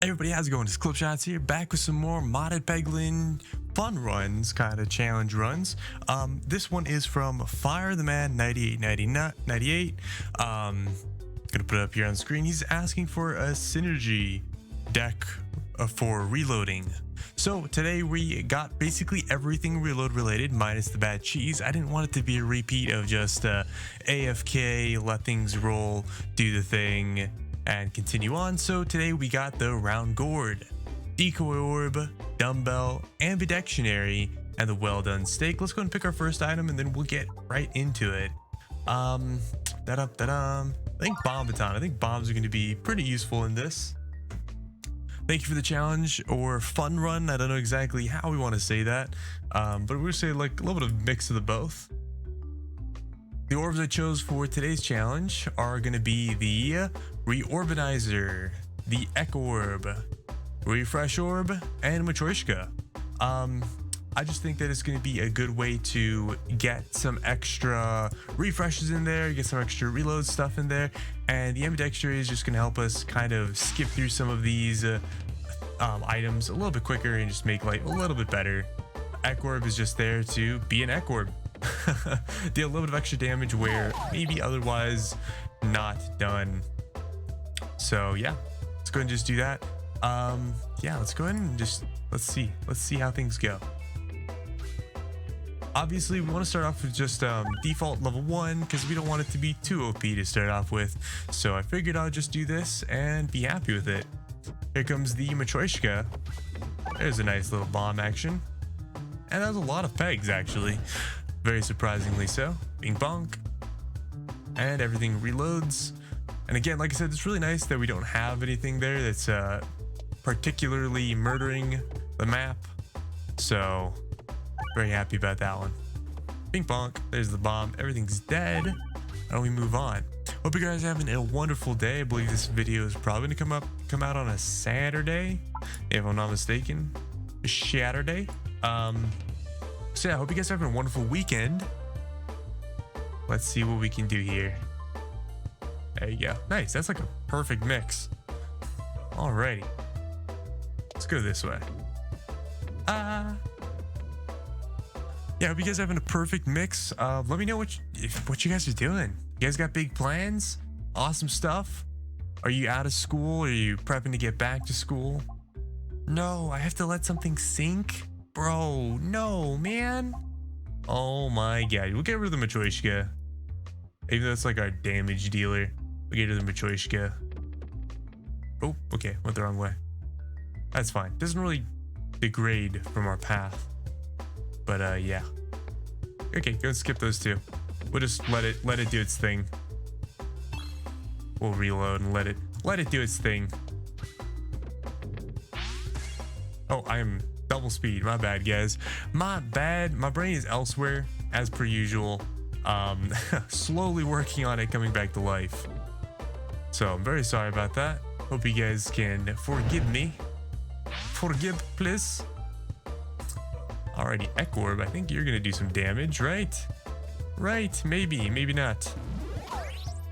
Everybody, how's it going? It's Clippedshots here, back with some more modded Peglin fun runs, kind of challenge runs. This one is from Fire the Man 9898. Gonna put it up here on the screen. He's asking for a synergy deck for reloading. So today we got basically everything reload related minus the bad cheese. I didn't want it to be a repeat of just AFK, let things roll, do the thing, and continue on. So today we got the round gourd, decoy orb, dumbbell, ambidictionary, and the well done steak. Let's go and pick our first item and then we'll get right into it. I think bomb baton. I think bombs are going to be pretty useful in this. Thank you for the challenge or fun run. I don't know exactly how we want to say that, but we're going to say like a little bit of mix of the both. The orbs I chose for today's challenge are going to be the Reorganizer, the Echo Orb, Refresh Orb, and Matryoshka. I just think that it's going to be a good way to get some extra refreshes in there, get some extra reload stuff in there, and the ambidextrous is just going to help us kind of skip through some of these items a little bit quicker and just make life a little bit better. Echo Orb is just there to be an Echo Orb. Deal a little bit of extra damage where maybe otherwise not done. So yeah, let's go ahead and just do that. Yeah, let's go ahead and just let's see how things go. Obviously we want to start off with just default level 1 because we don't want it to be too OP to start off with, so I figured I'll just do this and be happy with it. Here comes the Matryoshka. There's a nice little bomb action, and that's a lot of pegs actually, very surprisingly so. Bing bonk, and everything reloads. And again, like I said, it's really nice that we don't have anything there that's particularly murdering the map, so very happy about that one. Bing bonk, there's the bomb, everything's dead, and we move on. Hope you guys are having a wonderful day. I believe this video is probably gonna come out on a Saturday, if I'm not mistaken. Saturday. So yeah, I hope you guys are having a wonderful weekend. Let's see what we can do here. There you go. Nice, that's like a perfect mix. Alrighty, let's go this way. Yeah, I hope you guys are having a perfect mix. Let me know what you guys are doing. You guys got big plans? Awesome stuff? Are you out of school? Are you prepping to get back to school? No, I have to let something sink? Bro, no, man. Oh my god. We'll get rid of the Matryoshka. Even though it's like our damage dealer. We'll get rid of the Matryoshka. Oh, okay. Went the wrong way. That's fine. Doesn't really degrade from our path. But yeah. Okay, go and skip those two. We'll just let it do its thing. We'll reload and let it do its thing. Oh, I am double speed. My bad, guys. My bad. My brain is elsewhere as per usual. Slowly working on it coming back to life. So I'm very sorry about that. Hope you guys can forgive me. Forgive, please. Alrighty, Echo Orb, I think you're gonna do some damage, right? Right, maybe not.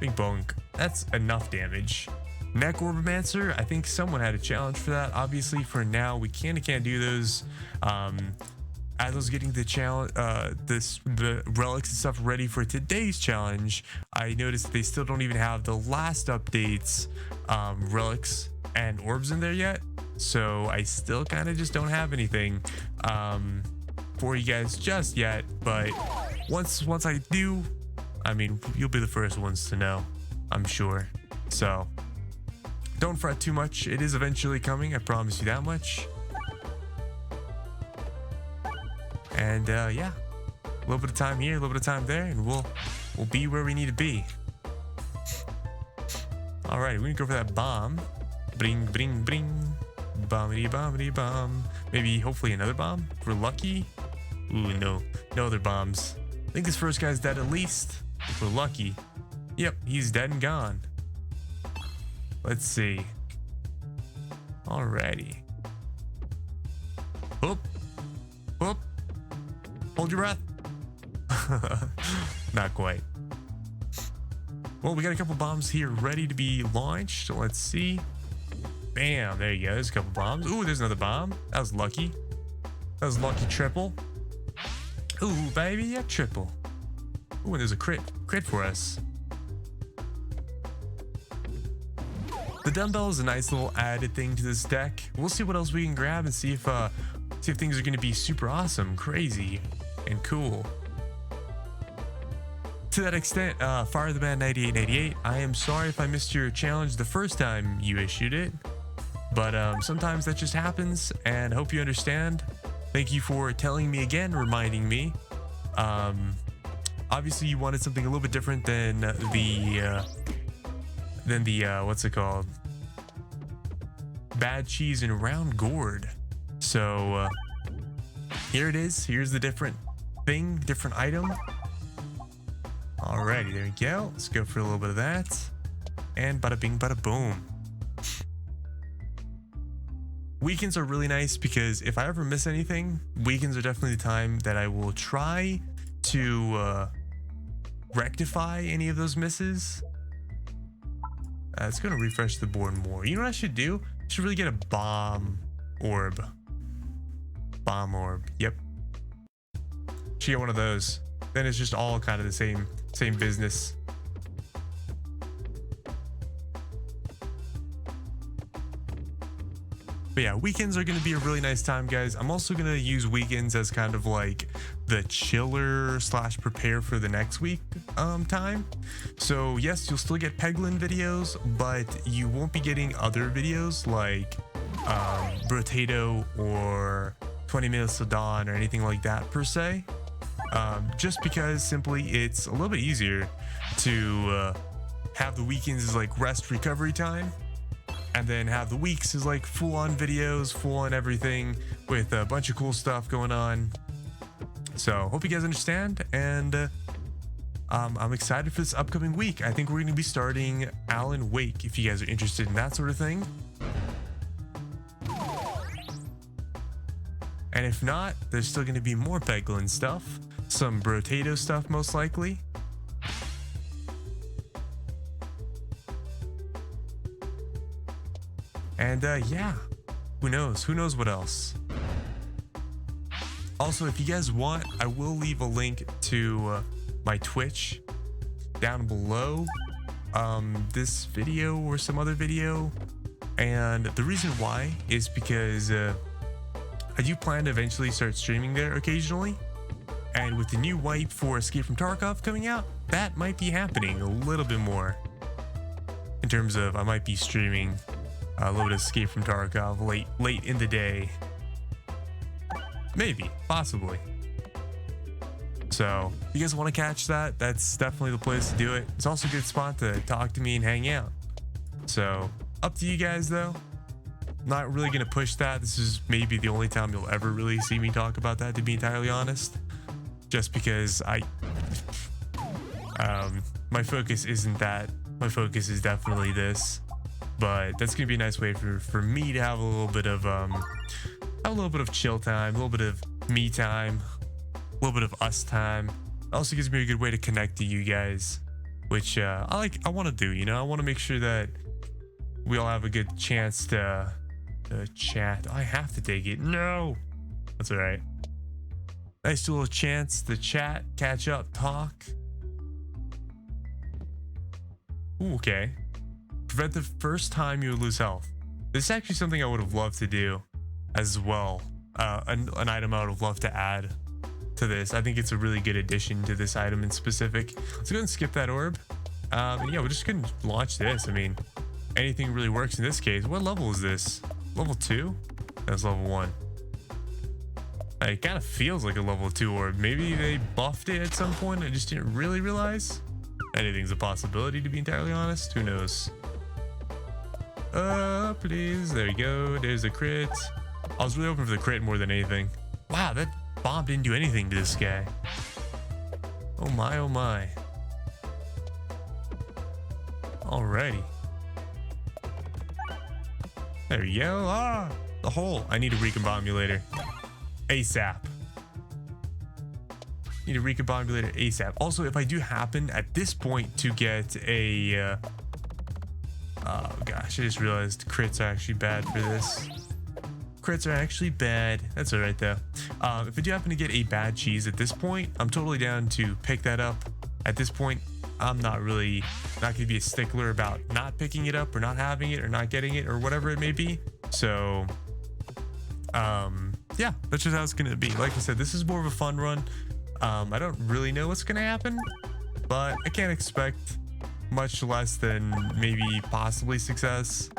Bing bonk. That's enough damage. Neck Orbomancer, I think someone had a challenge for that. Obviously, for now, we can't do those. As I was getting the challenge, the relics and stuff ready for today's challenge, I noticed they still don't even have the last updates, relics and orbs in there yet. So I still kind of just don't have anything for you guys just yet. But once I do, I mean, you'll be the first ones to know, I'm sure. So don't fret too much. It is eventually coming. I promise you that much. And yeah, a little bit of time here, a little bit of time there, and we'll be where we need to be. All right, we can go for that bomb. Bring, bring, bring. Bombity, bombity, bomb. Maybe, hopefully, another bomb if we're lucky. Ooh, no other bombs. I think this first guy's dead at least, if we're lucky. Yep, he's dead and gone. Let's see. Alrighty. Whoop. Whoop. Hold your breath. Not quite. Well, we got a couple bombs here ready to be launched. So let's see. Bam, there you go. There's a couple bombs. Ooh, there's another bomb. That was lucky. That was lucky triple. Ooh, baby, yeah, triple. Ooh, and there's a crit for us. The dumbbell is a nice little added thing to this deck. We'll see what else we can grab and see if things are going to be super awesome, crazy, and cool. To that extent, Fire the Man 9898, I am sorry if I missed your challenge the first time you issued it, but sometimes that just happens, and hope you understand. Thank you for telling me again, reminding me. Obviously you wanted something a little bit different than the what's it called? Bad cheese and round gourd. So here it is. Here's the different thing, different item. Alrighty, there we go. Let's go for a little bit of that. And bada bing, bada boom. Weekends are really nice because if I ever miss anything, weekends are definitely the time that I will try to rectify any of those misses. It's going to refresh the board more. You know what I should do? I should really get a bomb orb. Bomb orb. Yep. Should get one of those. Then it's just all kind of the same business. But yeah, weekends are going to be a really nice time, guys. I'm also going to use weekends as kind of like the chiller / prepare for the next week time. So yes, you'll still get Peglin videos, but you won't be getting other videos like Brotato or 20 Minutes to Dawn or anything like that per se. Just because simply it's a little bit easier to have the weekends as like rest recovery time, and then have the weeks as like full on videos, full on everything with a bunch of cool stuff going on. So hope you guys understand, and I'm excited for this upcoming week. I think we're going to be starting Alan Wake if you guys are interested in that sort of thing. And if not, there's still going to be more Peglin stuff, some Brotato stuff most likely. And yeah, who knows what else. Also, if you guys want, I will leave a link to my Twitch down below this video or some other video. And the reason why is because I do plan to eventually start streaming there occasionally. And with the new wipe for Escape from Tarkov coming out, that might be happening a little bit more. In terms of I might be streaming a little bit of Escape from Tarkov late in the day. Maybe, possibly. So if you guys want to catch that, that's definitely the place to do it. It's also a good spot to talk to me and hang out. So up to you guys though. Not really going to push that. This is maybe the only time you'll ever really see me talk about that, to be entirely honest. Just because my focus isn't that. My focus is definitely this. But that's gonna be a nice way for me to have a little bit of chill time, a little bit of me time, a little bit of us time. It also gives me a good way to connect to you guys, which I want to do. You know, I want to make sure that we all have a good chance to chat. I have to take it. No, that's all right. Nice little chance to chat, catch up, talk. Ooh, okay. Prevent the first time you lose health. This is actually something I would have loved to do as well. An item I would have loved to add to this. I think it's a really good addition to this item in specific. Let's go ahead and skip that orb. And yeah, we're just gonna launch this. I mean, anything really works in this case. What level is this? Level 2? That's level 1. It kind of feels like a level 2 orb. Maybe they buffed it at some point. I just didn't really realize. Anything's a possibility, to be entirely honest. Who knows? Please. There you go. There's a crit. I was really hoping for the crit more than anything. Wow, that bomb didn't do anything to this guy. Oh my, oh my. Alrighty. There you go. Ah, the hole. I need a recombobulator ASAP. Need a recombobulator ASAP. Also, if I do happen at this point to get a Oh gosh, I just realized crits are actually bad for this. Crits are actually bad. That's all right though. If I do happen to get a bad cheese at this point, I'm totally down to pick that up. At this point, I'm not gonna be a stickler about not picking it up or not having it or not getting it or whatever it may be. So yeah, that's just how it's gonna be. Like I said, this is more of a fun run. I don't really know what's gonna happen, but I can't expect much less than maybe possibly success.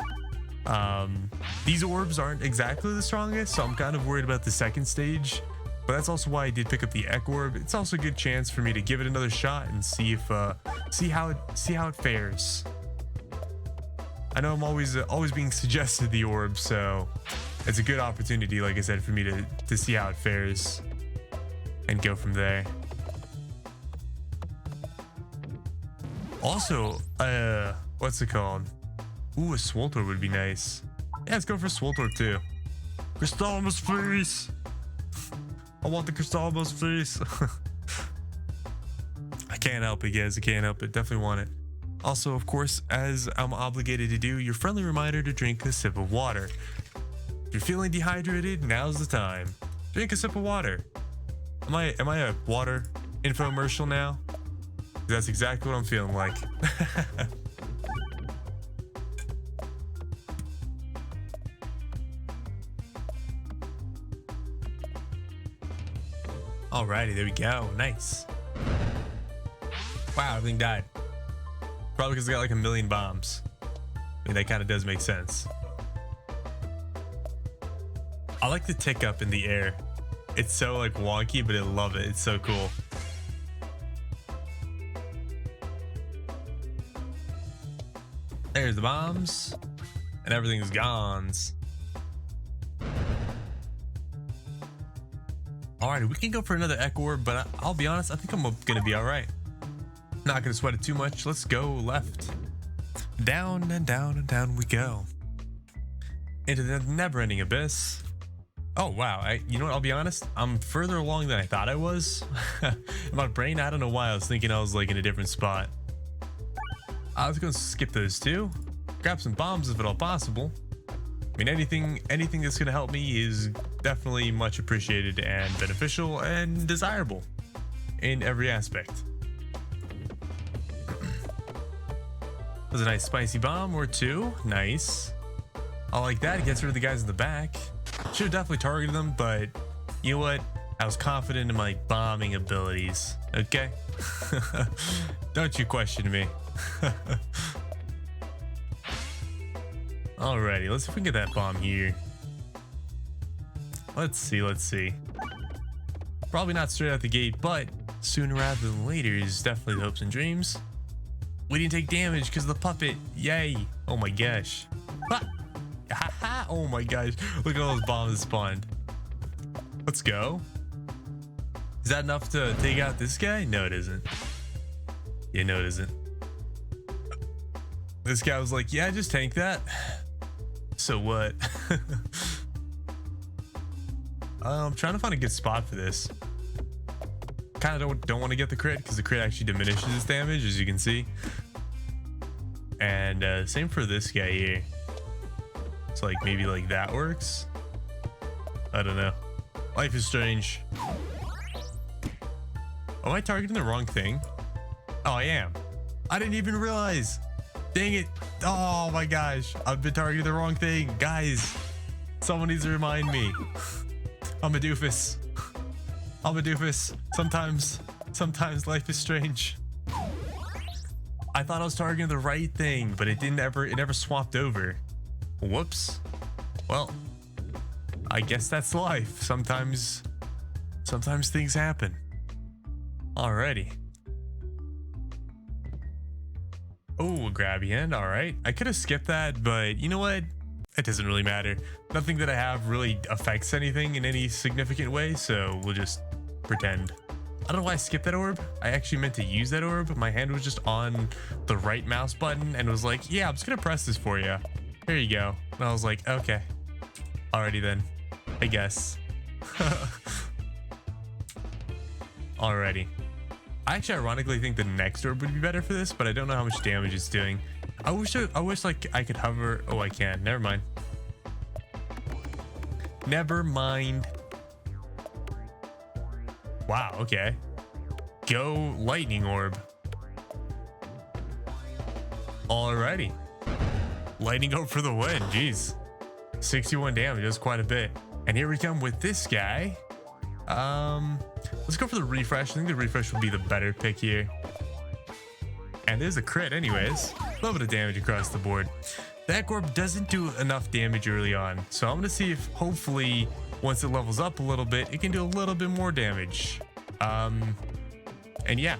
These orbs aren't exactly the strongest, so I'm kind of worried about the second stage, but that's also why I did pick up the Ek orb. It's also a good chance for me to give it another shot and see if see how it fares. I know I'm always being suggested the orb, so it's a good opportunity, like I said, for me to see how it fares and go from there. Also, what's it called? Ooh, a Swoltor would be nice. Yeah, let's go for Swoltor too. Crystalmus face! I want the Crystalmus face. I can't help it, guys. I can't help it. Definitely want it. Also, of course, as I'm obligated to do, your friendly reminder to drink a sip of water. If you're feeling dehydrated, now's the time. Drink a sip of water. Am I a water infomercial now? That's exactly what I'm feeling like. Alrighty, there we go. Nice. Wow, everything died. Probably because I got like a million bombs. I mean, that kind of does make sense. I like the tick up in the air. It's so like wonky, but I love it. It's so cool. There's the bombs, and everything's gone. Alright, we can go for another Ek orb, but I'll be honest, I think I'm gonna be alright. Not gonna sweat it too much. Let's go left. Down and down and down we go. Into the never-ending abyss. Oh wow, you know what, I'll be honest, I'm further along than I thought I was. In my brain, I don't know why I was thinking I was like in a different spot. I was gonna skip those two, grab some bombs if at all possible. I mean, anything that's gonna help me is definitely much appreciated and beneficial and desirable in every aspect. That was a nice spicy bomb or two. Nice. I like that. It gets rid of the guys in the back. Should have definitely targeted them, but you know what? I was confident in my bombing abilities. Okay? Don't you question me. Alrighty, let's see if we can get that bomb here. Let's see. Probably not straight out the gate, but sooner rather than later is definitely the hopes and dreams. We didn't take damage because of the puppet. Yay. Oh my gosh. Ah. Oh my gosh. Look at all those bombs that spawned. Let's go. Is that enough to take out this guy? No, it isn't. Yeah, no, it isn't. This guy was like, yeah, just tank that. So what? I'm trying to find a good spot for this. Kind of don't want to get the crit because the crit actually diminishes its damage, as you can see. And same for this guy here. So like maybe like that works. I don't know. Life is strange. Am I targeting the wrong thing? Oh, I am. I didn't even realize. Dang it. Oh my gosh. I've been targeting the wrong thing. Guys, someone needs to remind me. I'm a doofus. I'm a doofus. Sometimes life is strange. I thought I was targeting the right thing, but it never swapped over. Whoops. Well, I guess that's life. Sometimes things happen. Alrighty. Oh, a grabby hand. All right. I could have skipped that, but you know what? It doesn't really matter. Nothing that I have really affects anything in any significant way, so we'll just pretend. I don't know why I skipped that orb. I actually meant to use that orb. My hand was just on the right mouse button and was like, yeah, I'm just going to press this for you. Here you go. And I was like, okay. Alrighty then. I guess. Alrighty. I actually ironically think the next orb would be better for this, but I don't know how much damage it's doing. I wish like I could hover. Oh, I can. Never mind. Never mind. Wow, okay. Go lightning orb. Alrighty. Lightning orb for the win. Jeez. 61 damage. That's quite a bit. And here we come with this guy. Let's go for the refresh. I think the refresh would be the better pick here. And there's a crit anyways. A little bit of damage across the board. That orb doesn't do enough damage early on. So I'm going to see if hopefully once it levels up a little bit, it can do a little bit more damage. And yeah.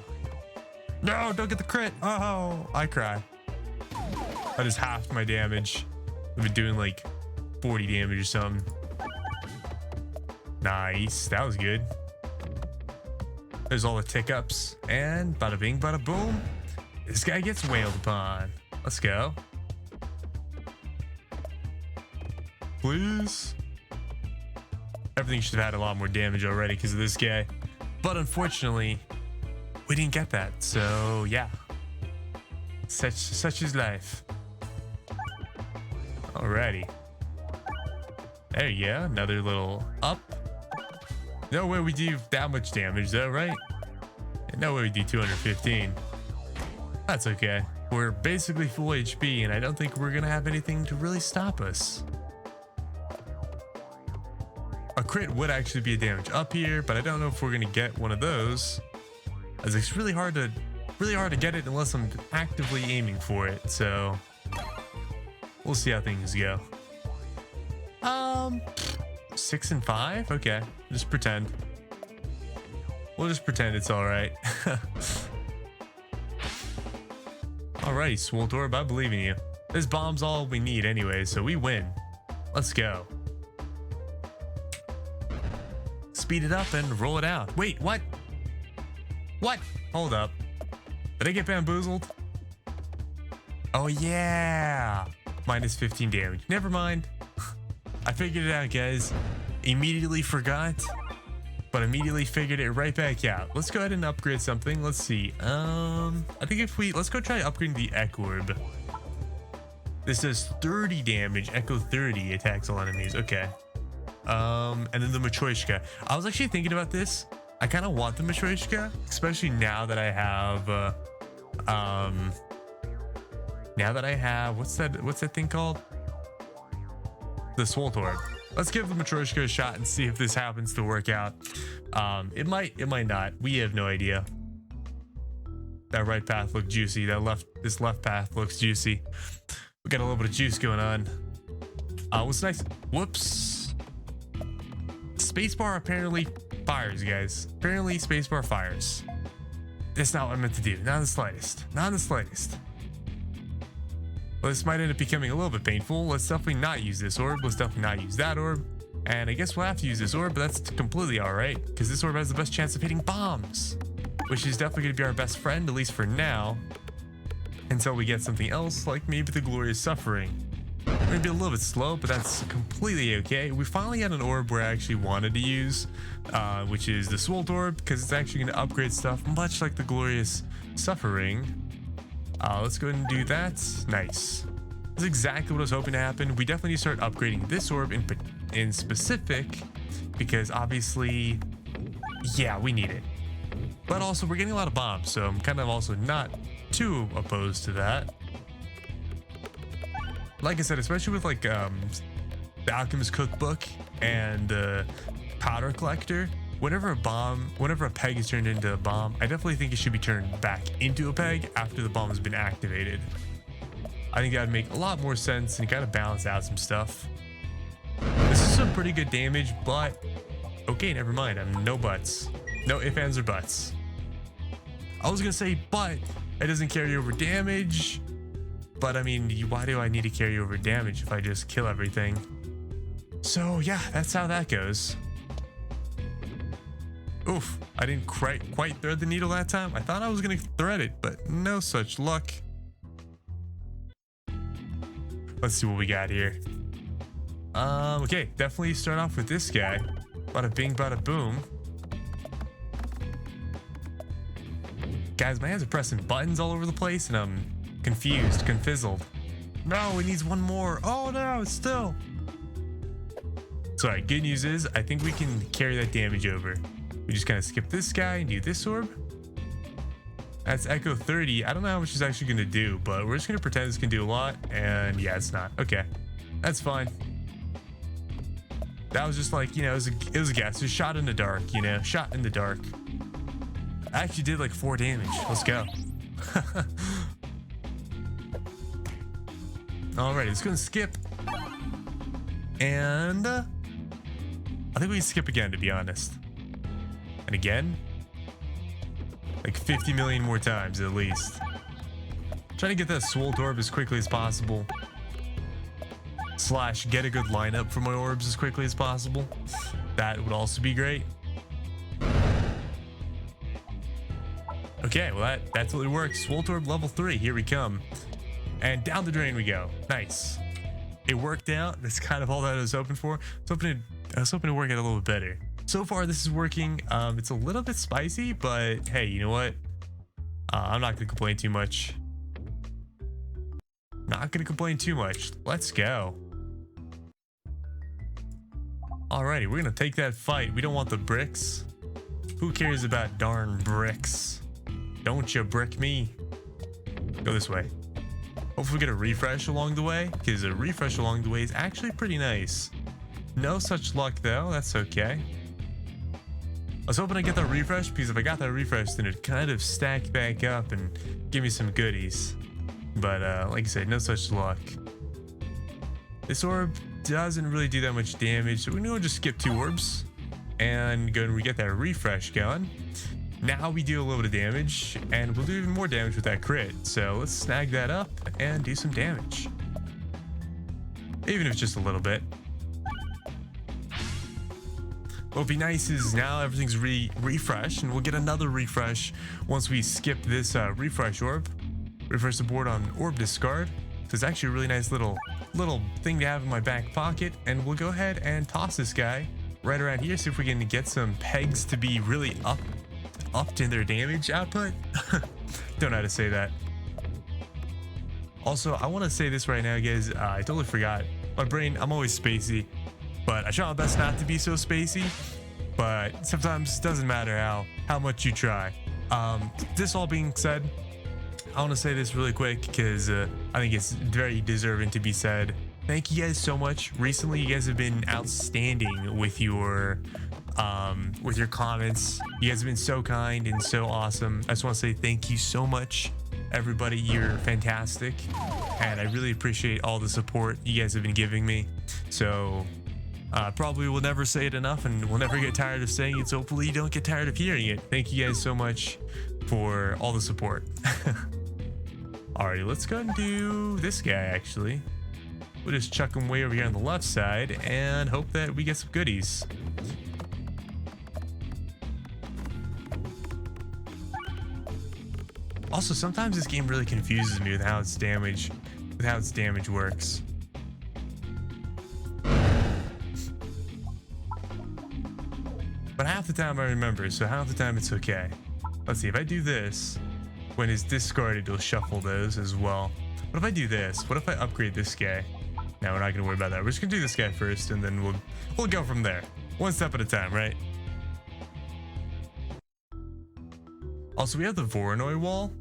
No, don't get the crit. Oh, I cry. I just halved my damage. I've been doing like 40 damage or something. Nice. That was good. There's all the tick ups. And bada bing, bada boom. This guy gets wailed upon. Let's go. Please. Everything should have had a lot more damage already because of this guy. But unfortunately, we didn't get that. So yeah. Such is life. Alrighty. There you go. Another little up. No way we do that much damage though, right? No way we do 215. That's okay. We're basically full HP and I don't think we're gonna have anything to really stop us. A crit would actually be a damage up here, but I don't know if we're gonna get one of those. As it's really hard to get it unless I'm actively aiming for it, so we'll see how things go. 6 and 5? Okay, just pretend. We'll just pretend it's alright. Alrighty, Swolt Orb, I believe in you. This bomb's all we need anyway, so we win. Let's go. Speed it up and roll it out. Wait, what? What? Hold up. Did I get bamboozled? Oh yeah. Minus 15 damage. Never mind. I figured it out, guys. Immediately forgot, but immediately figured it right back out. Let's go ahead and upgrade something. Let's see. I think let's go try upgrading the Echo Orb. This does 30 damage. Echo 30 attacks all enemies. Okay. And then the Matryoshka. I was actually thinking about this. I kind of want the Matryoshka, especially now that I have, what's that thing called? The Swolt Orb. Let's give the Matryoshka a shot and see if this happens to work out. It might not. We have no idea. That right path looked juicy. This left path looks juicy. We got a little bit of juice going on. What's nice? Whoops. Spacebar apparently fires, guys. Apparently spacebar fires. That's not what I meant to do. Not in the slightest. Not in the slightest. Well, this might end up becoming a little bit painful. Let's definitely not use this orb. Let's definitely not use that orb. And I guess we'll have to use this orb, but that's completely alright. Because this orb has the best chance of hitting bombs. Which is definitely going to be our best friend, at least for now. Until we get something else, like maybe the Glorious Suffering. We're going to be a little bit slow, but that's completely okay. We finally got an orb where I actually wanted to use, which is the Swolt Orb, because it's actually going to upgrade stuff, much like the Glorious Suffering. Let's go ahead and do that. Nice. That's exactly what I was hoping to happen. We definitely need to start upgrading this orb in specific, because obviously, yeah, we need it. But also, we're getting a lot of bombs, so I'm kind of also not too opposed to that. Like I said, especially with like the Alchemist Cookbook and Powder Collector, whenever a peg is turned into a bomb, I definitely think it should be turned back into a peg after the bomb has been activated. I think that would make a lot more sense and kind of balance out some stuff. This is some pretty good damage, but okay, never mind. I'm no buts. No ifs, ands, or buts. I was gonna say, but it doesn't carry over damage. But I mean, why do I need to carry over damage if I just kill everything? So yeah, that's how that goes. Oof, I didn't quite thread the needle that time. I thought I was gonna thread it, but no such luck. Let's see what we got here. Okay, definitely start off with this guy. Bada bing, bada boom. Guys, my hands are pressing buttons all over the place, and I'm Confused, confizzled. No, it needs one more. Oh no, it's still. Sorry, good news is I think we can carry that damage over. We just kind of skip this guy and do this orb. That's Echo 30. I don't know how much it's actually going to do, but we're just going to pretend this can do a lot. And yeah, it's not. Okay, that's fine. That was just like, you know, it was a guess. It was shot in the dark, you know, shot in the dark. I actually did like 4 damage. Let's go. Alrighty, let's go and skip. And I think we can skip again, to be honest. And again. Like 50 million more times at least. Trying to get that Swolt orb as quickly as possible. Slash get a good lineup for my orbs as quickly as possible. That would also be great. Okay, well that totally works. Swolt orb level 3, here we come. And down the drain we go. Nice. It worked out. That's kind of all that I was hoping for. I was hoping to work it a little bit better. So far this is working. It's a little bit spicy, but hey, you know what? I'm not gonna complain too much. Not gonna complain too much. Let's go. Alrighty, we're gonna take that fight. We don't want the bricks. Who cares about darn bricks? Don't you brick me? Go this way. Hopefully we get a refresh along the way, because a refresh along the way is actually pretty nice. No such luck though, that's okay. I was hoping I'd get that refresh, because if I got that refresh, then it'd kind of stack back up and give me some goodies. But like I said, no such luck. This orb doesn't really do that much damage, so we're gonna just skip 2 orbs and go and get that refresh going. Now we do a little bit of damage, and we'll do even more damage with that crit. So let's snag that up and do some damage. Even if it's just a little bit. What'll be nice is now everything's refreshed, and we'll get another refresh once we skip this refresh orb. Refresh the board on orb discard. So it's actually a really nice little thing to have in my back pocket, and we'll go ahead and toss this guy right around here, see if we can get some pegs to be really upped in their damage output. Don't know how to say that. Also, I want to say this right now, guys. I totally forgot. My brain, I'm always spacey, but I try my best not to be so spacey. But sometimes it doesn't matter how much you try. This all being said, I want to say this really quick because I think it's very deserving to be said. Thank you guys so much. Recently, you guys have been outstanding with your comments. You guys have been so kind and so awesome. I just want to say thank you so much, everybody. You're fantastic, and I really appreciate all the support you guys have been giving me. So probably will never say it enough, and we'll never get tired of saying it. So hopefully you don't get tired of hearing it. Thank you guys so much for all the support. Alrighty, let's go and do this guy. Actually, we'll just chuck him way over here on the left side and hope that we get some goodies. Also, sometimes this game really confuses me with how its damage works. But half the time I remember, so half the time it's okay. Let's see, if I do this, when it's discarded, it'll shuffle those as well. What if I do this? What if I upgrade this guy? No, we're not gonna worry about that. We're just gonna do this guy first, and then we'll go from there. One step at a time, right? Also, we have the Voronoi wall.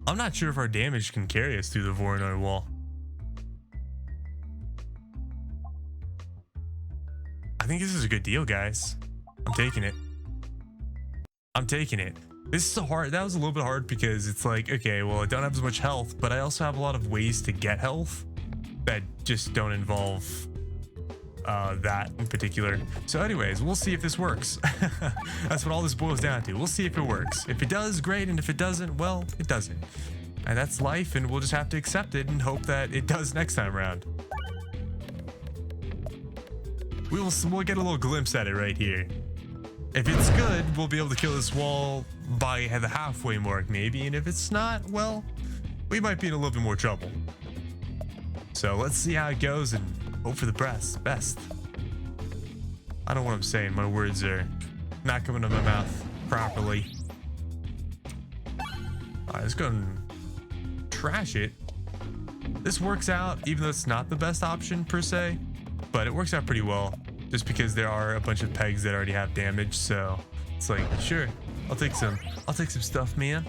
I'm not sure if our damage can carry us through the Voronoi wall. I think this is a good deal, guys. I'm taking it. I'm taking it. This is that was a little bit hard because it's like, okay, well, I don't have as much health, but I also have a lot of ways to get health that just don't involve that in particular. So anyways, we'll see if this works. That's what all this boils down to. We'll see if it works. If it does, great, and if it doesn't, well, it doesn't. And that's life, and we'll just have to accept it and hope that it does next time around. We'll get a little glimpse at it right here. If it's good, we'll be able to kill this wall by the halfway mark maybe, and if it's not, well, we might be in a little bit more trouble. So let's see how it goes and hope for the best. I don't know what I'm saying. My words are not coming to my mouth properly. All right, let's go and trash it. This works out, even though it's not the best option per se, but it works out pretty well just because there are a bunch of pegs that already have damage. So it's like, sure, I'll take some stuff, man.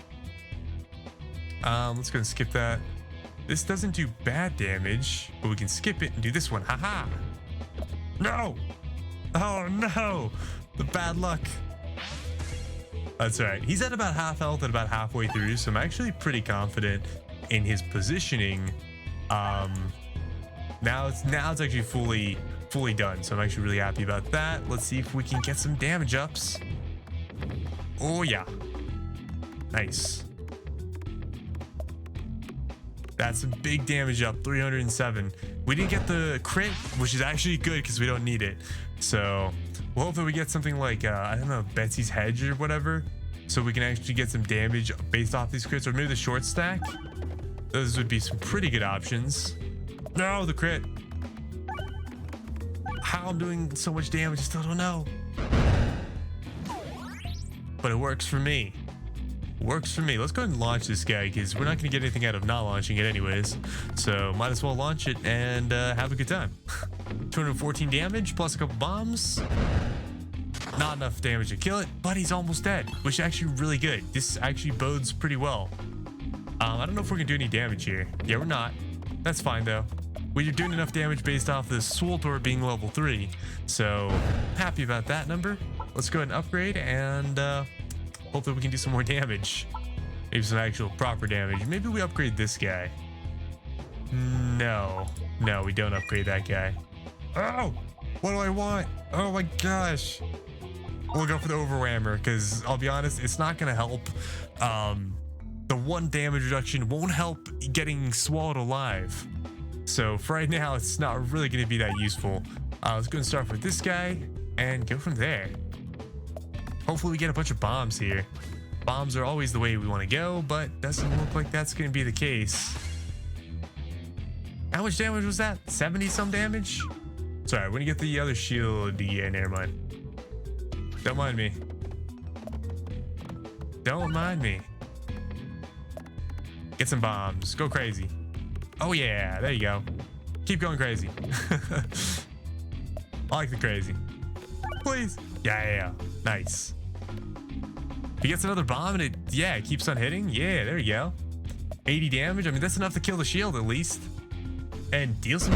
Let's go and skip that. This doesn't do bad damage, but we can skip it and do this one. Haha. No. Oh no, the bad luck. That's all right. He's at about half health and about halfway through, so I'm actually pretty confident in his positioning. Now it's actually fully done, so I'm actually really happy about that. Let's see if we can get some damage ups. Oh yeah, nice. That's a big damage up, 307. We didn't get the crit, which is actually good because we don't need it. So we'll hope that we get something like, I don't know, Betsy's Hedge or whatever. So we can actually get some damage based off these crits, or maybe the short stack. Those would be some pretty good options. No, the crit. How I'm doing so much damage, I still don't know. But it works for me. Works for me. Let's go ahead and launch this guy because we're not going to get anything out of not launching it anyways. So might as well launch it and have a good time. 214 damage plus a couple bombs. Not enough damage to kill it, but he's almost dead, which is actually really good. This actually bodes pretty well. I don't know if we're going to do any damage here. Yeah, we're not. That's fine though. We're doing enough damage based off the Swoltor being level 3. So happy about that number. Let's go ahead and upgrade and hope that we can do some more damage. Maybe some actual proper damage. Maybe we upgrade this guy. No, we don't upgrade that guy. Oh, what do I want? Oh my gosh. We'll go for the overwhammer because I'll be honest, it's not going to help. The 1 damage reduction won't help getting swallowed alive. So for right now, it's not really going to be that useful. Let's go and start with this guy and go from there. Hopefully we get a bunch of bombs here. Bombs are always the way we want to go, but doesn't look like that's going to be the case. How much damage was that? 70 some damage? Sorry, we're going to get the other shield. Yeah, never mind. Don't mind me. Don't mind me. Get some bombs. Go crazy. Oh yeah, there you go. Keep going crazy. I like the crazy. Please. Yeah. Nice. If he gets another bomb and it keeps on hitting. Yeah, there you go. 80 damage. I mean, that's enough to kill the shield at least. And deal some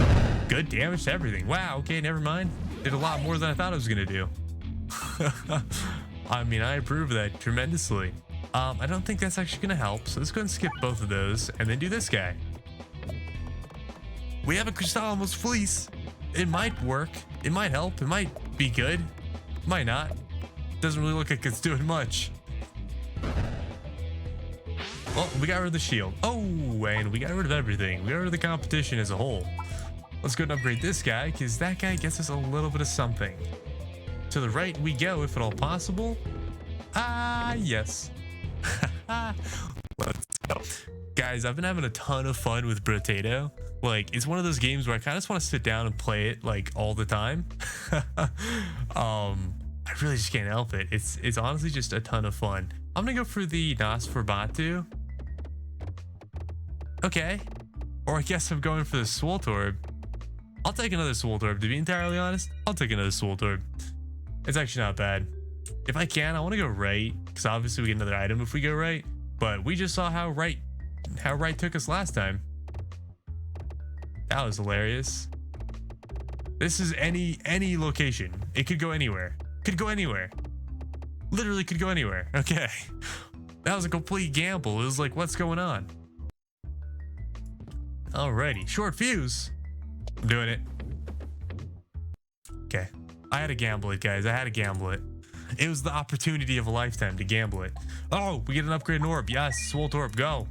good damage to everything. Wow, okay, never mind. Did a lot more than I thought it was gonna do. I mean, I approve of that tremendously. I don't think that's actually gonna help. So let's go and skip both of those and then do this guy. We have a Crystalmos Fleece. It might work. It might help. It might be good. Might not. Doesn't really look like it's doing much. Well, we got rid of the shield. Oh, and we got rid of everything. We got rid of the competition as a whole. Let's go and upgrade this guy because that guy gets us a little bit of something. To the right we go, if at all possible. Yes. Let's go. Guys, I've been having a ton of fun with Brotato. Like, it's one of those games where I kind of just want to sit down and play it like all the time. I really just can't help it. It's honestly just a ton of fun. I'm gonna go for the Nosferatu. Okay. Or I guess I'm going for the Swoltorb. I'll take another Swoltorb, to be entirely honest. I'll take another Swoltorb. It's actually not bad. If I can, I want to go right, because obviously we get another item if we go right. But we just saw how right took us last time. That was hilarious. This is any location. It could go anywhere. Could go anywhere. Literally could go anywhere. Okay. That was a complete gamble. It was like, what's going on? Alrighty. Short fuse. I'm doing it. Okay. I had to gamble it, guys. I had to gamble it. It was the opportunity of a lifetime to gamble it. Oh, we get an upgrade in orb. Yes, Swoltorb, go.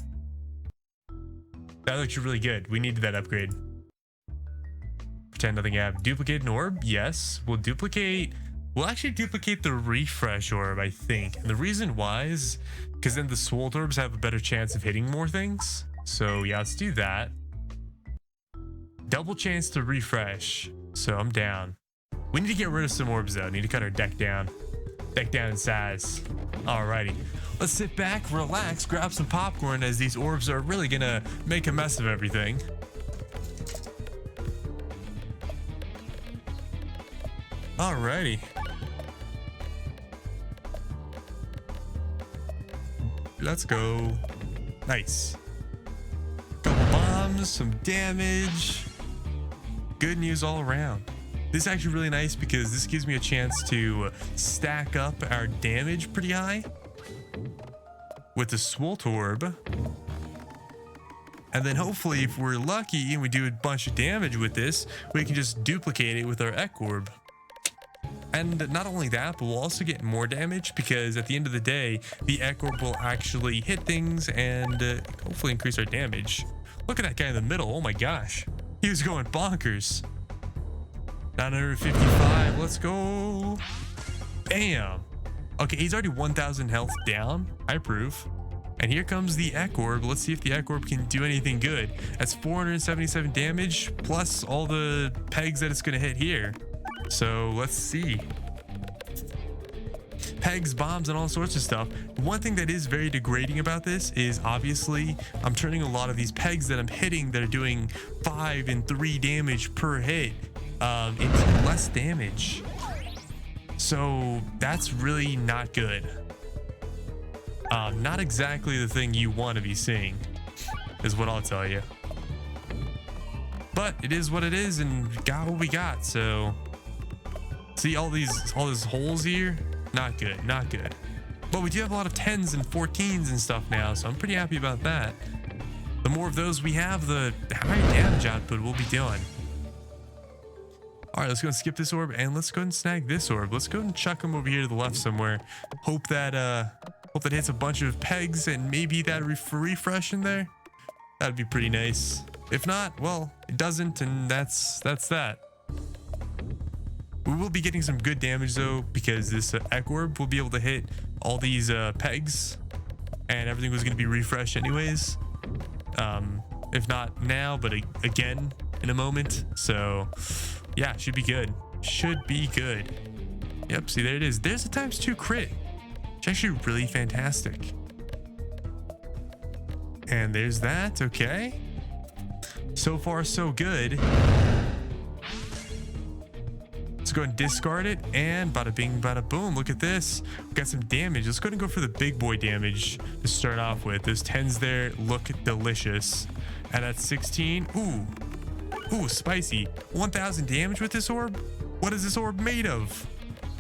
That looks really good. We needed that upgrade. Pretend nothing happened. Duplicate an orb? Yes. We'll actually duplicate the refresh orb, I think. And the reason why is because then the Swoltorbs have a better chance of hitting more things. So yeah, let's do that. Double chance to refresh. So I'm down. We need to get rid of some orbs though. Need to cut our deck down. Deck down in size. Alrighty. let's sit back, relax, grab some popcorn, as these orbs are really gonna make a mess of everything. Alrighty. Let's go. Nice. Couple bombs, some damage. Good news all around. This is actually really nice because this gives me a chance to stack up our damage pretty high with the Swolt Orb. And then hopefully if we're lucky and we do a bunch of damage with this, we can just duplicate it with our Ek Orb. And not only that, but we'll also get more damage because at the end of the day, the Ek Orb will actually hit things and hopefully increase our damage. Look at that guy in the middle. Oh my gosh. He was going bonkers. 955. Let's go. Bam. Okay, he's already 1,000 health down. I approve. And here comes the Ek Orb. Let's see if the Ek Orb can do anything good. That's 477 damage plus all the pegs that it's going to hit here. So let's see. Pegs, bombs, and all sorts of stuff. One thing that is very degrading about this is obviously I'm turning a lot of these pegs that I'm hitting that are doing 5 and 3 damage per hit into less damage. So that's really not good. Not exactly the thing you want to be seeing, is what I'll tell you. But it is what it is, and we got what we got. So see all these holes here? Not good, not good. But we do have a lot of 10s and 14s and stuff now, so I'm pretty happy about that. The more of those we have, the higher damage output we'll be doing. All right, let's go and skip this orb, and let's go and snag this orb. Let's go and chuck him over here to the left somewhere. Hope that hits a bunch of pegs and maybe that refresh in there. That'd be pretty nice. If not, well, it doesn't, and that's that. We will be getting some good damage though, because this Ek Orb will be able to hit all these pegs, and everything was going to be refreshed anyways. If not now, but again in a moment. So yeah, should be good. Should be good. Yep, see, there it is. There's a ×2 crit. It's actually really fantastic. And there's that. Okay. So far, so good. Let's go and discard it, and bada bing, bada boom. Look at this. We got some damage. Let's go ahead and go for the big boy damage to start off with. Those 10s there look delicious. And that's 16. Ooh, spicy. 1,000 damage with this orb? What is this orb made of?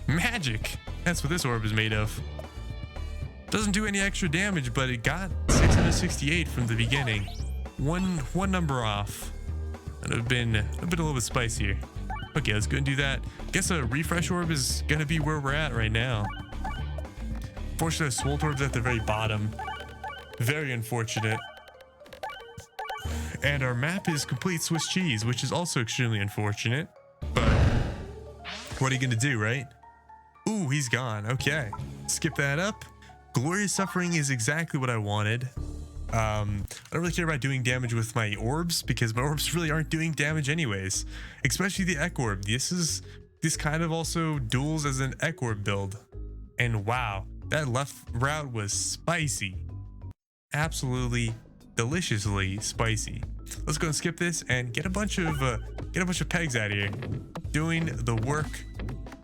Magic. That's what this orb is made of. Doesn't do any extra damage, but it got 668 from the beginning. One number off. That would have been a little bit spicier. Okay, let's go and do that. Guess a refresh orb is gonna be where we're at right now. Fortunately, the Swolt Orb's at the very bottom. Very unfortunate. And our map is complete Swiss cheese, which is also extremely unfortunate. But what are you gonna do, right? Ooh, he's gone. Okay, skip that up. Glorious Suffering is exactly what I wanted. I don't really care about doing damage with my orbs because my orbs really aren't doing damage anyways, especially the Ek Orb. This kind of also duels as an Ek Orb build. And wow, that left route was spicy. Absolutely deliciously spicy. Let's go and skip this and get a bunch of pegs out of here, doing the work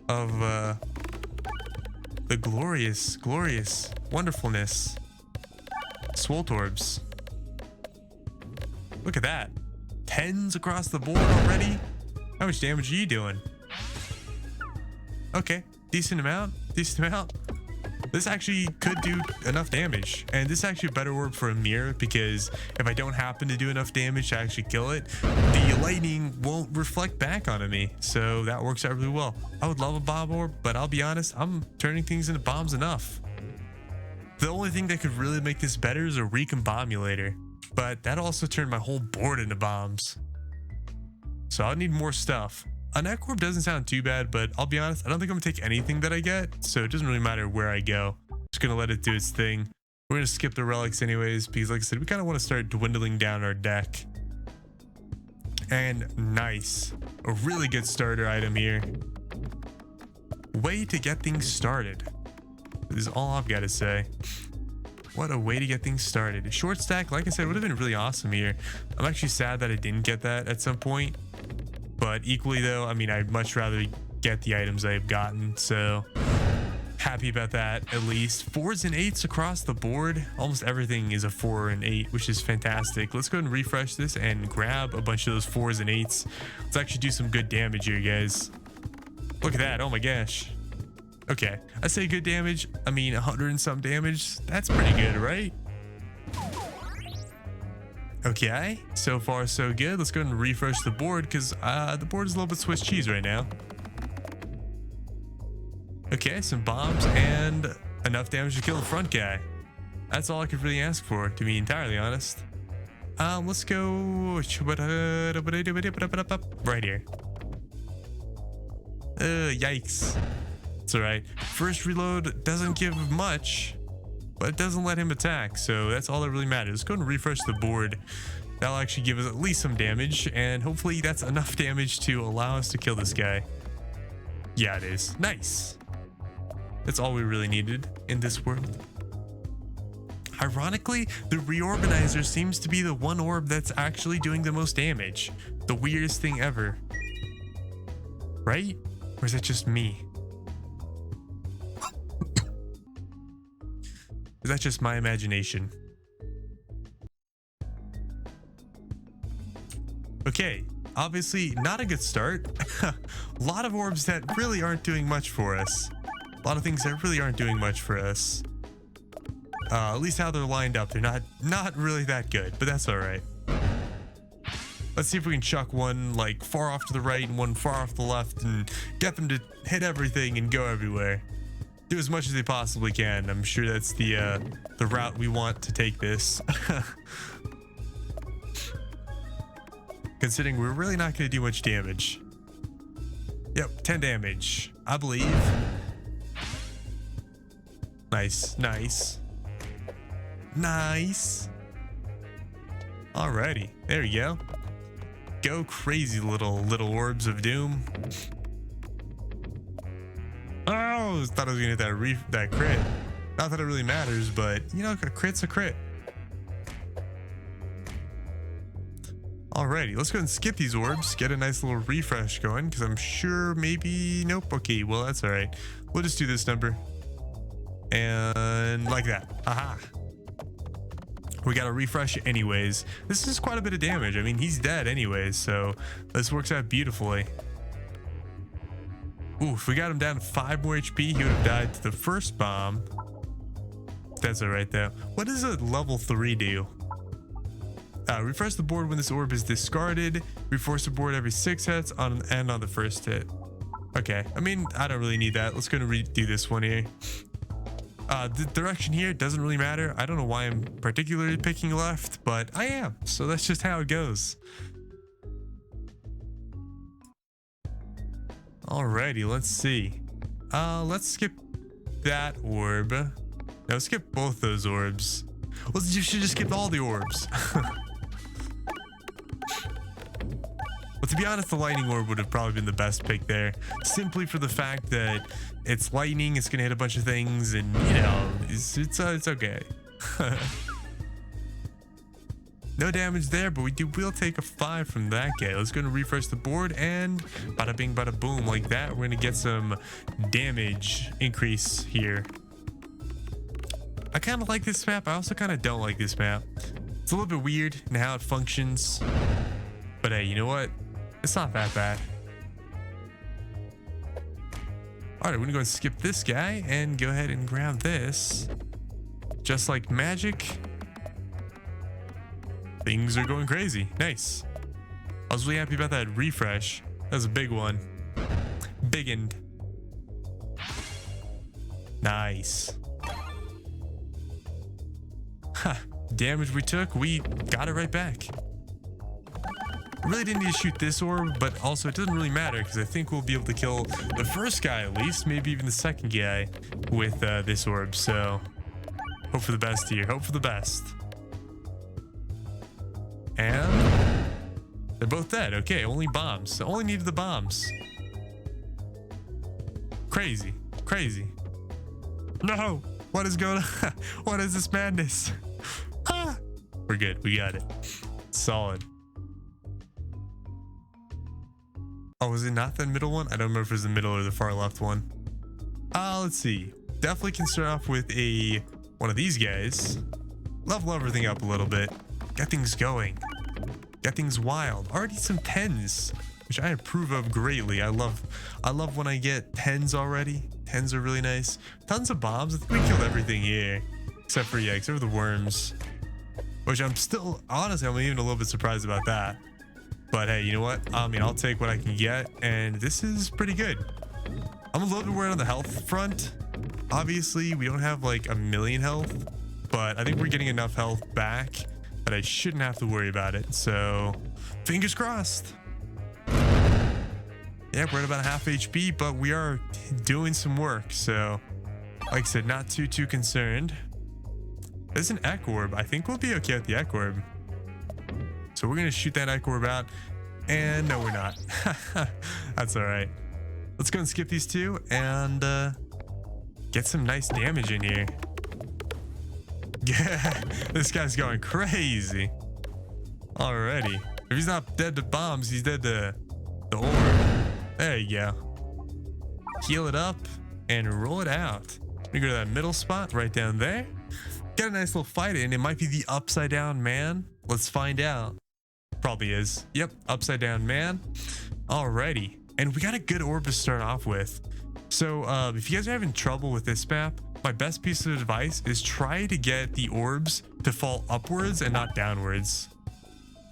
of the glorious wonderfulness. Swolt Orbs. Look at that. 10s across the board already. How much damage are you doing? Okay, decent amount. This actually could do enough damage, and this is actually a better orb for a mirror because if I don't happen to do enough damage to actually kill it, the lightning won't reflect back onto me, so that works out really well. I would love a bomb orb, but I'll be honest, I'm turning things into bombs enough. The only thing that could really make this better is a recombobulator, but that also turned my whole board into bombs. So I'll need more stuff. An Ek Orb doesn't sound too bad, but I'll be honest, I don't think I'm gonna take anything that I get, so it doesn't really matter where I go. Just gonna let it do its thing. We're gonna skip the relics anyways, because like I said, we kind of want to start dwindling down our deck. And nice. A really good starter item here. Way to get things started. This is all I've got to say. What a way to get things started. A short stack, like I said, would have been really awesome here. I'm actually sad that I didn't get that at some point. But equally though, I mean, I'd much rather get the items I've gotten. So happy about that, at least. 4s and 8s across the board. Almost everything is a 4 and 8, which is fantastic. Let's go ahead and refresh this and grab a bunch of those 4s and 8s. Let's actually do some good damage here, guys. Look at that. Oh my gosh. Okay, I say good damage. I mean, 100 and some damage. That's pretty good, right? Okay, so far so good. Let's go ahead and refresh the board because the board is a little bit Swiss cheese right now. Okay, some bombs and enough damage to kill the front guy. That's all I could really ask for, to be entirely honest. Let's go right here. Yikes. It's all right. First reload doesn't give much, but it doesn't let him attack, so that's all that really matters. Let's go and refresh the board. That'll actually give us at least some damage, and hopefully that's enough damage to allow us to kill this guy. Yeah, it is. Nice. That's all we really needed in this world. Ironically, the Reorganizer seems to be the one orb that's actually doing the most damage. The weirdest thing ever. Right? Or is that just me? Is that just my imagination? Okay, obviously not a good start. A lot of orbs that really aren't doing much for us. A lot of things that really aren't doing much for us. At least how they're lined up, they're not really that good, but that's all right. Let's see if we can chuck one like far off to the right and one far off to the left and get them to hit everything and go everywhere. Do as much as they possibly can. I'm sure that's the route we want to take this. Considering we're really not going to do much damage. Yep, 10 damage, I believe. Nice, nice. Nice. Alrighty, there we go. Go crazy, little orbs of doom. Oh, thought I was gonna hit that crit. Not that it really matters, but you know, a crit's a crit. Alrighty, let's go and skip these orbs, get a nice little refresh going, because I'm sure maybe, nope, okay, well, that's all right. We'll just do this number. And like that, aha. We got to refresh anyways. This is quite a bit of damage. I mean, he's dead anyways, so this works out beautifully. Ooh, if we got him down to 5 more HP, he would have died to the first bomb. That's all right though. What does a level 3 do? Refresh the board when this orb is discarded. Reforce the board every 6 hits on the first hit. Okay, I mean, I don't really need that. Let's go and redo this one here. The direction here doesn't really matter. I don't know why I'm particularly picking left, but I am. So that's just how it goes. Alrighty, let's see. Let's skip that orb. No, skip both those orbs. Well, you should just skip all the orbs. Well, to be honest, the lightning orb would have probably been the best pick there, simply for the fact that it's lightning, it's gonna hit a bunch of things, and you know, it's okay. No damage there, but we'll take a 5 from that guy. Let's go and refresh the board, and bada bing, bada boom, like that. We're gonna get some damage increase here. I kind of like this map. I also kind of don't like this map. It's a little bit weird in how it functions, but hey, you know what? It's not that bad. All right, we're gonna go and skip this guy and go ahead and grab this. Just like magic, things are going crazy. Nice. I was really happy about that refresh. That was a big one. Biggened. Nice. Ha, damage we took, we got it right back. I really didn't need to shoot this orb, but also it doesn't really matter because I think we'll be able to kill the first guy at least, maybe even the second guy with this orb. So hope for the best here. Hope for the best. And they're both dead. Okay, only bombs. I only needed the bombs. Crazy. Crazy. No. What is going on? What is this madness? Ah, we're good. We got it. Solid. Oh, was it not the middle one? I don't remember if it was the middle or the far left one. Let's see. Definitely can start off with one of these guys. Level everything up a little bit. Get things going. Get things wild. Already some 10s, which I approve of greatly. I love when I get 10s already. 10s are really nice. Tons of bombs. I think we killed everything here. Except for the worms. Which I'm still, honestly, I'm even a little bit surprised about that. But hey, you know what? I mean, I'll take what I can get, and this is pretty good. I'm a little bit worried on the health front. Obviously, we don't have like a million health, but I think we're getting enough health back that I shouldn't have to worry about it. So, fingers crossed. Yeah, we're at about half HP, but we are doing some work. So, like I said, not too concerned. There's an Ek Orb. I think we'll be okay with the Ek Orb. So we're gonna shoot that Ek Orb out, and no, we're not. That's all right. Let's go and skip these two and get some nice damage in here. Yeah, this guy's going crazy. Alrighty. If he's not dead to bombs, he's dead to the orb. There you go. Heal it up and roll it out. We go to that middle spot right down there. Get a nice little fight in. It might be the upside down man. Let's find out. Probably is. Yep, upside down man. Alrighty. And we got a good orb to start off with. So if you guys are having trouble with this map, my best piece of advice is try to get the orbs to fall upwards and not downwards.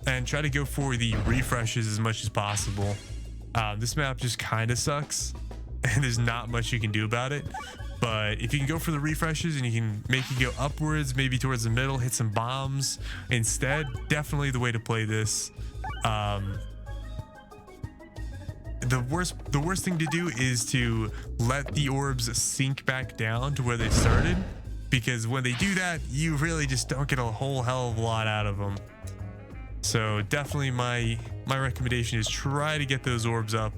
And try to go for the refreshes as much as possible. This map just kind of sucks. And there's not much you can do about it. But if you can go for the refreshes and you can make it go upwards, maybe towards the middle, hit some bombs instead, definitely the way to play this. The worst thing to do is to let the orbs sink back down to where they started, because when they do that, you really just don't get a whole hell of a lot out of them. So definitely my recommendation is try to get those orbs up.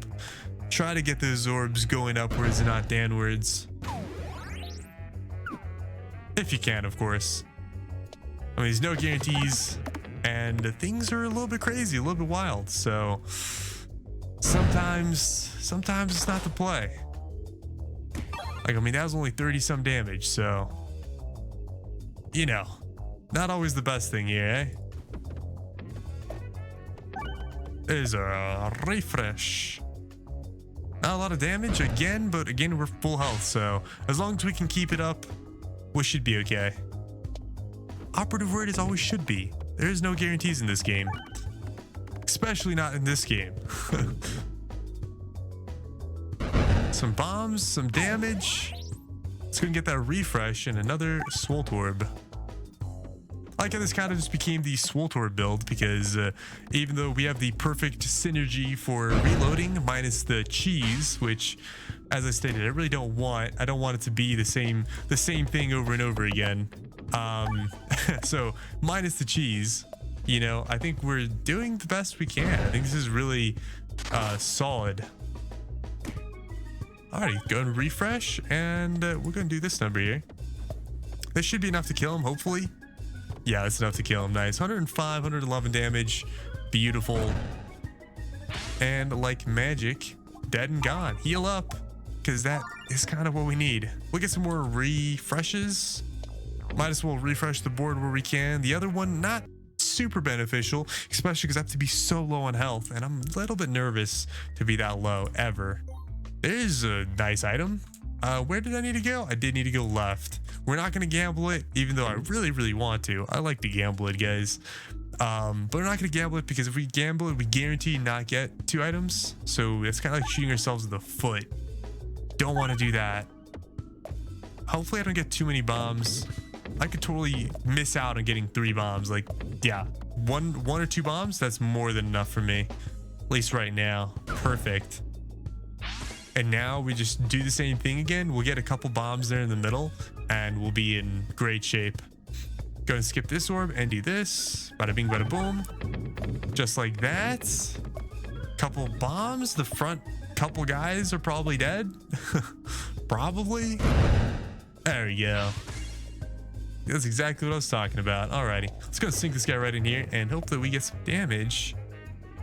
Try to get those orbs going upwards and not downwards. If you can, of course. I mean, there's no guarantees, and things are a little bit crazy, a little bit wild. So sometimes it's not the play. Like, I mean, that was only 30 some damage, so you know, not always the best thing here, eh? There's a refresh. Not a lot of damage again, but again, we're full health, so as long as we can keep it up, we should be okay. Operative word is always should be. There is no guarantees in this game. Especially not in this game. Some bombs, some damage. Let's go and get that refresh and another Swoltorb. I like how this kind of just became the Swoltorb build, because even though we have the perfect synergy for reloading minus the cheese, which, as I stated, I really don't want. I don't want it to be the same thing over and over again. So minus the cheese, you know, I think we're doing the best we can. I think this is really solid. Alrighty, go and refresh, and we're gonna do this number here. This should be enough to kill him, hopefully. Yeah, that's enough to kill him. Nice. 105, 111 damage. Beautiful. And like magic, dead and gone. Heal up, because that is kind of what we need. We'll get some more refreshes. Might as well refresh the board where we can. The other one, not super beneficial, especially because I have to be so low on health, and I'm a little bit nervous to be that low ever. There's a nice item. Where did I need to go? I did need to go left. We're not going to gamble it, even though I really want to. I like to gamble it, guys. But we're not going to gamble it, because if we gamble it, we guarantee not get 2 items. So it's kind of like shooting ourselves in the foot. Don't want to do that. Hopefully I don't get too many bombs. I could totally miss out on getting 3 bombs. Like, yeah, one or 2 bombs, that's more than enough for me. At least right now. Perfect. And now we just do the same thing again. We'll get a couple bombs there in the middle, and we'll be in great shape. Go and skip this orb and do this. Bada bing, bada boom. Just like that. Couple bombs. The front couple guys are probably dead. Probably. There we go. That's exactly what I was talking about. Alrighty, let's go sink this guy right in here and hope that we get some damage.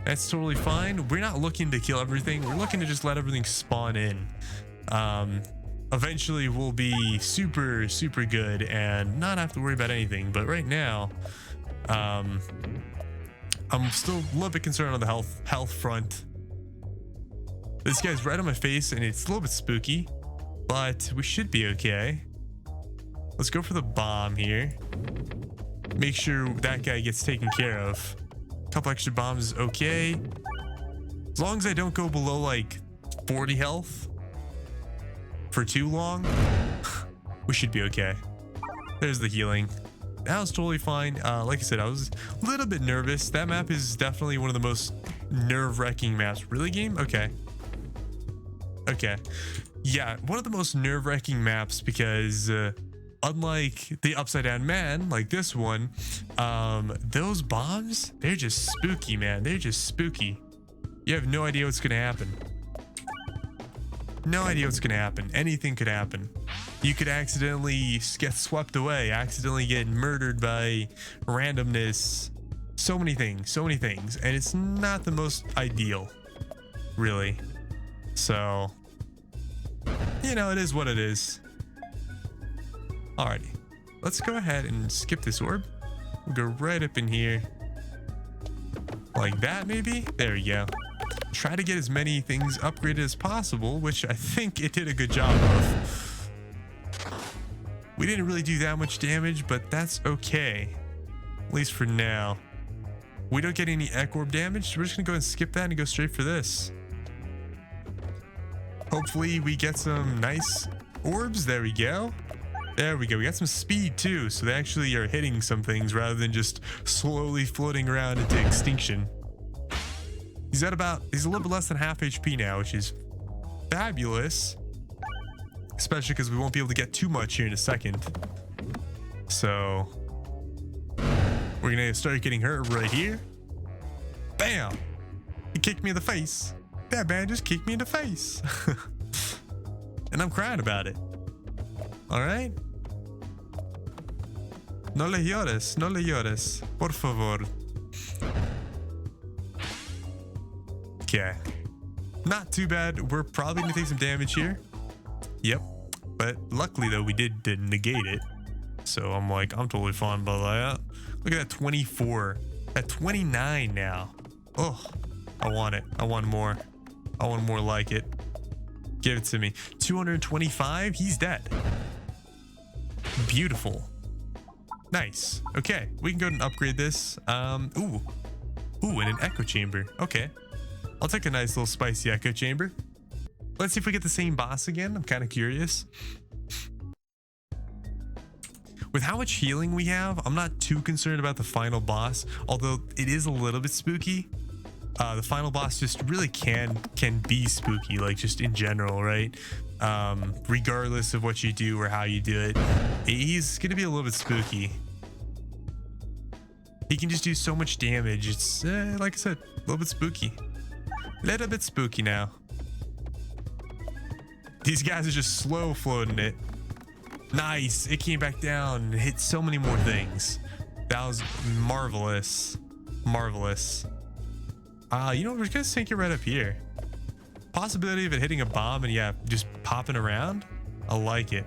That's totally fine. We're not looking to kill everything. We're looking to just let everything spawn in. Eventually we'll be super good and not have to worry about anything. But right now, I'm still a little bit concerned on the health front. This guy's right on my face and it's a little bit spooky, but we should be okay. Let's go for the bomb here. Make sure that guy gets taken care of. A couple extra bombs is okay. As long as I don't go below like 40 health for too long, we should be okay. There's the healing. That was totally fine. Like I said, I was a little bit nervous. That map is definitely one of the most nerve-wracking maps. Really, game? Okay. Okay. Yeah, one of the most nerve-wracking maps because unlike the Upside Down Man, like this one, those bombs, they're just spooky, man. They're just spooky. You have no idea what's gonna happen. No idea what's gonna happen. Anything could happen. You could accidentally get swept away, accidentally get murdered by randomness. So many things, and it's not the most ideal, really. So, you know, it is what it is. Alrighty, let's go ahead and skip this orb. We'll go right up in here. Like that, maybe? There we go. Try to get as many things upgraded as possible, which I think it did a good job of. We didn't really do that much damage, but that's okay. At least for now. We don't get any Ek Orb damage, so we're just gonna go and skip that and go straight for this. Hopefully we get some nice orbs. There we go. There we go. We got some speed too, so they actually are hitting some things rather than just slowly floating around into extinction. He's a little bit less than half HP now, which is fabulous. Especially because we won't be able to get too much here in a second. So we're gonna start getting hurt right here. Bam! He kicked me in the face. That man just kicked me in the face. And I'm crying about it. Alright? No le llores, no le llores. Por favor. Okay. Not too bad. We're probably gonna take some damage here. Yep. But luckily though, we did negate it. So I'm totally fine by that. Look at that 24. At 29 now. Oh, I want it. I want more. I want more like it. Give it to me. 225. He's dead. Beautiful. Nice. Okay, we can go and upgrade this. Ooh, and an echo chamber. Okay, I'll take a nice little spicy echo chamber. Let's see if we get the same boss again. I'm kind of curious. With how much healing we have, I'm not too concerned about the final boss, although it is a little bit spooky. The final boss just really can be spooky, like just in general, right? Regardless of what you do or how you do it, he's gonna be a little bit spooky. He can just do so much damage. It's like I said, a little bit spooky. A little bit spooky now. These guys are just slow floating it. Nice. It came back down and hit so many more things. That was marvelous. Marvelous. You know, we're just gonna sink it right up here. Possibility of it hitting a bomb and yeah, just popping around. I like it.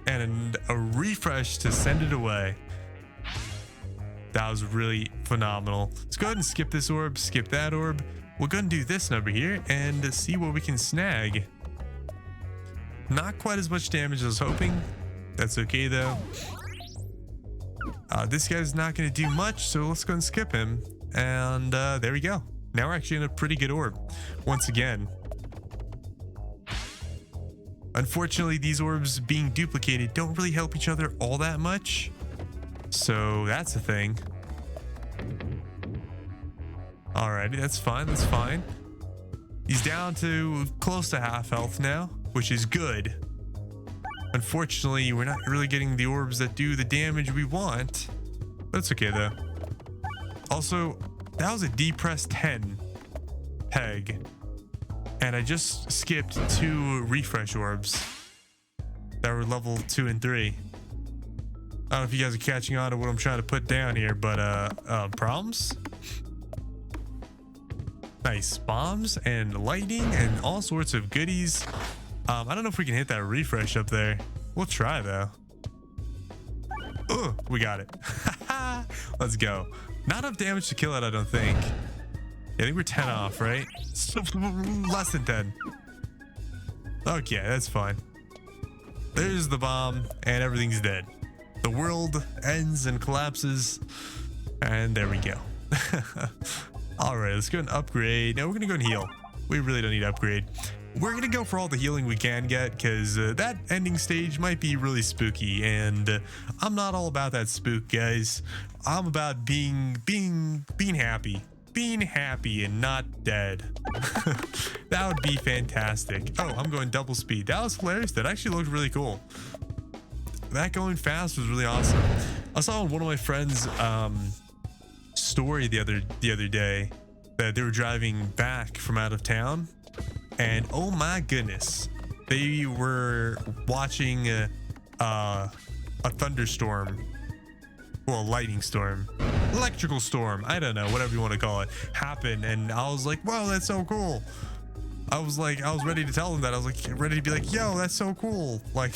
And a refresh to send it away. That was really phenomenal. Let's go ahead and skip this orb, skip that orb. We'll go and do this number here and see what we can snag. Not quite as much damage as I was hoping. That's okay though. This guy's not gonna do much, so let's go and skip him. And there we go. Now we're actually in a pretty good orb once again. Unfortunately, these orbs being duplicated don't really help each other all that much. So that's a thing. Alrighty, that's fine. That's fine. He's down to close to half health now, which is good. Unfortunately, we're not really getting the orbs that do the damage we want. That's okay though. Also, that was a depressed 10 peg. And I just skipped 2 refresh orbs that were level 2 and 3. I don't know if you guys are catching on to what I'm trying to put down here, but problems. Nice bombs and lightning and all sorts of goodies. I don't know if we can hit that refresh up there. We'll try though. We got it. Let's go. Not enough damage to kill it, I don't think. I think we're 10 off, right? Less than 10. Okay, that's fine. There's the bomb and everything's dead. The world ends and collapses. And there we go. All right, let's go and upgrade. Now we're going to go and heal. We really don't need to upgrade. We're going to go for all the healing we can get because that ending stage might be really spooky. And I'm not all about that spook, guys. I'm about being happy. Being happy and not dead. That would be fantastic. Oh, I'm going double speed. That was hilarious. That actually looked really cool. That going fast was really awesome. I saw on one of my friends' story the other day that they were driving back from out of town, and oh my goodness, they were watching a thunderstorm, well, a lightning storm, electrical storm, I don't know, whatever you want to call it, happen, and I was like, wow, that's so cool. I was ready to tell them that. I was like ready to be like, yo, that's so cool. Like,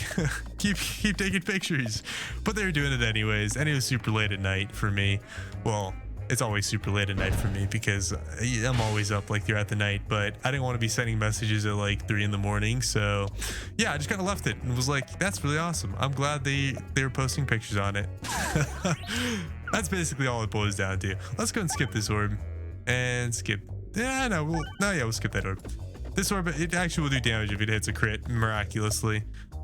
keep taking pictures. But they were doing it anyways. And it was super late at night for me. Well, it's always super late at night for me because I'm always up like throughout the night. But I didn't want to be sending messages at like 3 in the morning. So yeah, I just kind of left it and was like, that's really awesome. I'm glad they were posting pictures on it. That's basically all it boils down to. Let's go and skip this orb and skip. Yeah, no, we'll skip that orb. This orb, it actually will do damage if it hits a crit miraculously.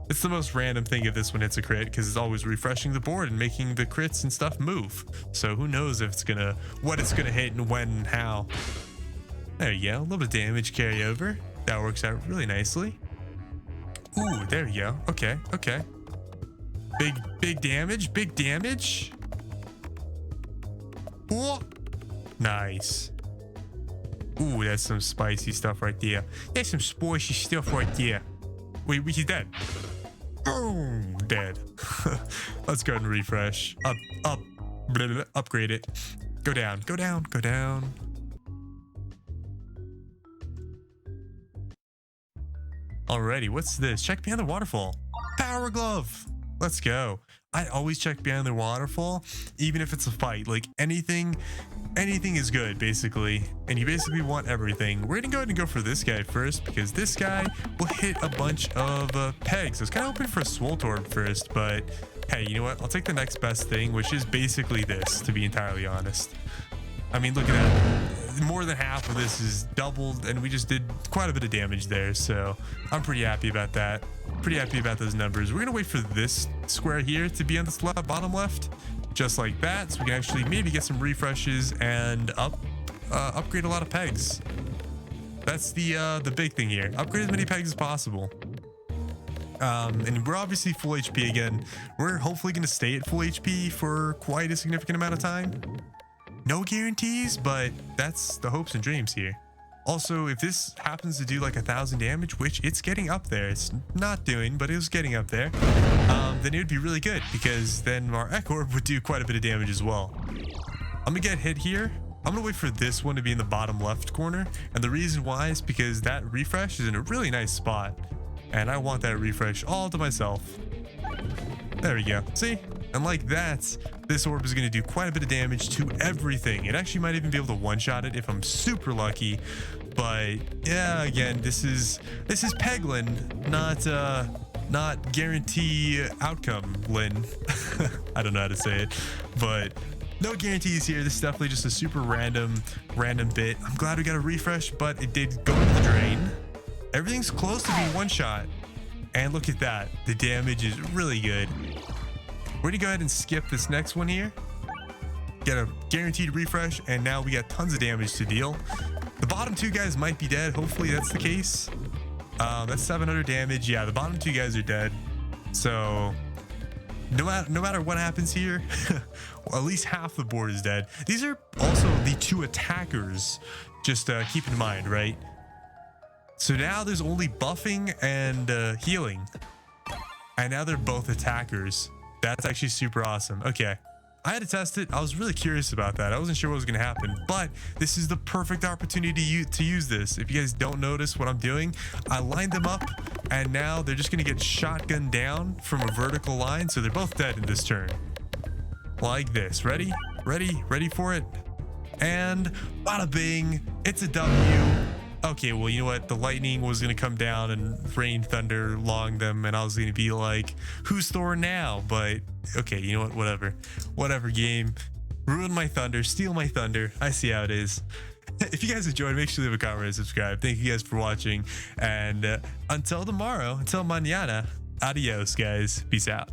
It's the most random thing if this one hits a crit because it's always refreshing the board and making the crits and stuff move. So who knows if what it's gonna hit and when and how. There you go, a little bit of damage carryover. That works out really nicely. Ooh, there you go. Okay. Big damage. Oh, nice. Ooh, that's some spicy stuff right there. That's some spicy stuff right there. Wait, he's dead. Boom, dead. Let's go ahead and refresh. Upgrade it. Go down. Alrighty, what's this? Check behind the waterfall. Power glove. Let's go. I always check behind the waterfall, even if it's a fight. Like anything is good basically, and you basically want everything. We're gonna go ahead and go for this guy first because this guy will hit a bunch of pegs. I was kind of hoping for a Swoltorb first, but hey, you know what? I'll take the next best thing, which is basically this, to be entirely honest. I mean, look at that. More than half of this is doubled, and we just did quite a bit of damage there, so I'm pretty happy about that. Pretty happy about those numbers. We're gonna wait for this square here to be on this bottom left, just like that, so we can actually maybe get some refreshes and upgrade a lot of pegs. That's the big thing here. Upgrade as many pegs as possible. And we're obviously full HP again. We're hopefully gonna stay at full HP for quite a significant amount of time. No guarantees, but that's the hopes and dreams here. Also, if this happens to do like 1,000 damage, which it's getting up there, it's not doing, but it was getting up there, then it would be really good because then our Echo Orb would do quite a bit of damage as well. I'm gonna get hit here. I'm gonna wait for this one to be in the bottom left corner, and the reason why is because that refresh is in a really nice spot, and I want that refresh all to myself. There we go. See? And like that, this orb is going to do quite a bit of damage to everything. It actually might even be able to one-shot it if I'm super lucky. But yeah, again, this is Peglin, not guarantee outcome Lin. I don't know how to say it, but no guarantees here. This is definitely just a super random bit. I'm glad we got a refresh, but it did go into the drain. Everything's close to being one shot. And look at that. The damage is really good. We're gonna go ahead and skip this next one here. Get a guaranteed refresh, and now we got tons of damage to deal. The bottom two guys might be dead. Hopefully that's the case. That's 700 damage. Yeah, the bottom two guys are dead. So no matter what happens here, well, at least half the board is dead. These are also the two attackers. Just keep in mind, right? So now there's only buffing and healing. And now they're both attackers. That's actually super awesome. Okay. I had to test it. I was really curious about that. I wasn't sure what was going to happen, but this is the perfect opportunity to use this. If you guys don't notice what I'm doing, I lined them up and now they're just going to get shotgunned down from a vertical line. So they're both dead in this turn. Like this. Ready? Ready? Ready for it? And bada bing. It's a W. Okay, well, you know what? The lightning was going to come down and rain thunder along them, and I was going to be like, who's Thor now? But, okay, you know what? Whatever. Whatever, game. Ruin my thunder. Steal my thunder. I see how it is. If you guys enjoyed, make sure to leave a comment and subscribe. Thank you guys for watching. And until tomorrow, until mañana, adios, guys. Peace out.